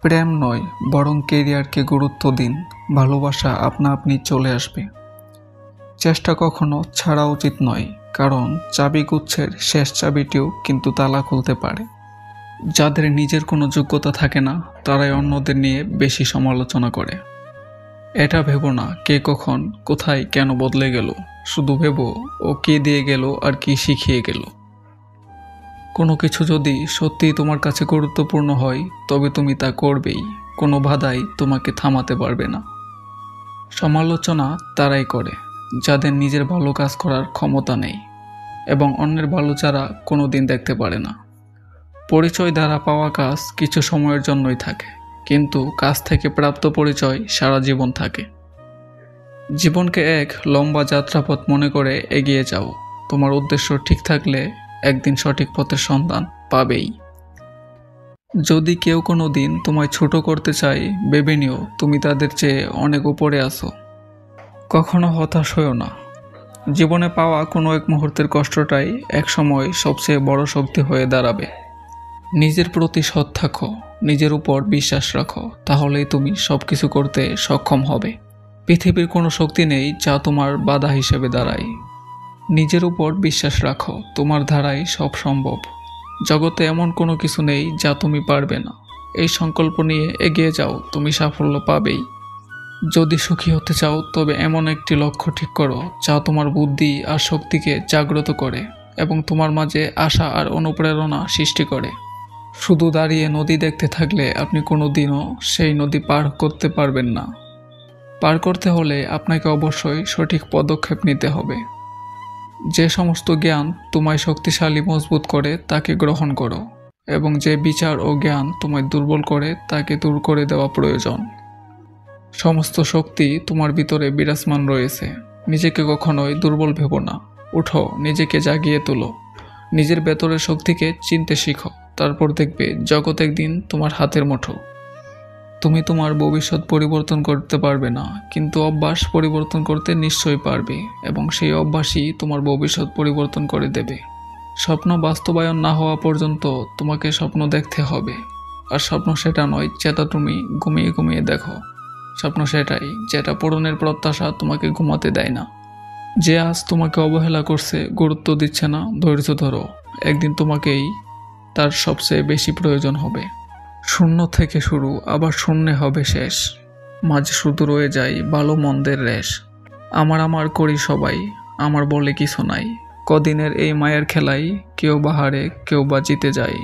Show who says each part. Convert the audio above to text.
Speaker 1: প্রেম নয়, বরং কেরিয়ারকে গুরুত্ব দিন। ভালোবাসা আপনা আপনি চলে আসবে। চেষ্টা কখনো ছাড়া উচিত নয়, কারণ চাবিগুচ্ছের শেষ চাবিটিও কিন্তু তালা খুলতে পারে। যাদের নিজের কোনো যোগ্যতা থাকে না, তারাই অন্যদের নিয়ে বেশি সমালোচনা করে। এটা ভেবো না কে কখন কোথায় কেন বদলে গেল, শুধু ভেবো ও কে দিয়ে গেল আর কি শিখিয়ে গেল। কোনো কিছু যদি সত্যিই তোমার কাছে গুরুত্বপূর্ণ হয়, তবে তুমি তা করবেই। কোনো বাধাই তোমাকে থামাতে পারবে না। সমালোচনা তারাই করে যাদের নিজের ভালো কাজ করার ক্ষমতা নেই এবং অন্যের ভালো চারা কোনো দিন দেখতে পারে না। পরিচয় দ্বারা পাওয়া কাজ কিছু সময়ের জন্যই থাকে, কিন্তু কাজ থেকে প্রাপ্ত পরিচয় সারা জীবন থাকে। জীবনকে এক লম্বা যাত্রাপথ মনে করে এগিয়ে যাও। তোমার উদ্দেশ্য ঠিক থাকলে একদিন সঠিক পথের সন্ধান পাবেই। যদি কেউ কোনো দিন তোমায় ছোট করতে চায়, ভেবে নিও তুমি তাদের চেয়ে অনেক উপরে আছো। কখনো হতাশ হও না। জীবনে পাওয়া কোনো এক মুহূর্তের কষ্টটাই একসময় সবচেয়ে বড় শক্তি হয়ে দাঁড়াবে। নিজের প্রতি সৎ থাকো, নিজের উপর বিশ্বাস রাখো, তাহলেই তুমি সব কিছু করতে সক্ষম হবে। পৃথিবীর কোনো শক্তি নেই যা তোমার বাধা হিসেবে দাঁড়ায়। নিজের উপর বিশ্বাস রাখো, তোমার ধারায় সব সম্ভব। জগতে এমন কোনো কিছু নেই যা তুমি পারবে না। এই সংকল্প নিয়ে এগিয়ে যাও, তুমি সাফল্য পাবেই। যদি সুখী হতে চাও, তবে এমন একটি লক্ষ্য ঠিক করো যা তোমার বুদ্ধি আর শক্তিকে জাগ্রত করে এবং তোমার মাঝে আশা আর অনুপ্রেরণা সৃষ্টি করে। শুধু দাঁড়িয়ে নদী দেখতে থাকলে আপনি কোনো দিনও সেই নদী পার করতে পারবেন না। পার করতে হলে আপনাকে অবশ্যই সঠিক পদক্ষেপ নিতে হবে। যে সমস্ত জ্ঞান তোমায় শক্তিশালী মজবুত করে তাকে গ্রহণ করো, এবং যে বিচার ও জ্ঞান তোমায় দুর্বল করে তাকে দূর করে দেওয়া প্রয়োজন। সমস্ত শক্তি তোমার ভিতরে বিরাজমান রয়েছে। নিজেকে কখনোই দুর্বল ভেবো না। উঠো, নিজেকে জাগিয়ে তোলো, নিজের ভেতরের শক্তিকে চিনতে শিখো। তারপর দেখবে জগৎ একদিন তোমার হাতের মুঠো। তুমি তোমার ভবিষ্যৎ পরিবর্তন করতে পারবে না, কিন্তু অভ্যাস পরিবর্তন করতে নিশ্চয়ই পারবে, এবং সেই অভ্যাসই তোমার ভবিষ্যৎ পরিবর্তন করে দেবে। স্বপ্ন বাস্তবায়ন না হওয়া পর্যন্ত তোমাকে স্বপ্ন দেখতে হবে। আর স্বপ্ন সেটা নয় যেটা তুমি ঘুমিয়ে ঘুমিয়ে দেখো। স্বপ্ন সেটাই যেটা পূরণের প্রত্যাশা তোমাকে ঘুমাতে দেয় না। যে আজ তোমাকে অবহেলা করছে, গুরুত্ব দিচ্ছে না, ধৈর্য ধরো। একদিন তোমাকেই তার সবচেয়ে বেশি প্রয়োজন হবে। শূন্য থেকে শুরু, আবার শূন্যে হবে শেষ। মাঝে শুধু রয়ে যায় ভালো মন্দের রেশ। আমার করি সবাই, আমার বলে কিছু নাই। কদিনের এই মায়ের খেলাই কেউ বা হারে, কেউ বা জিতে যায়।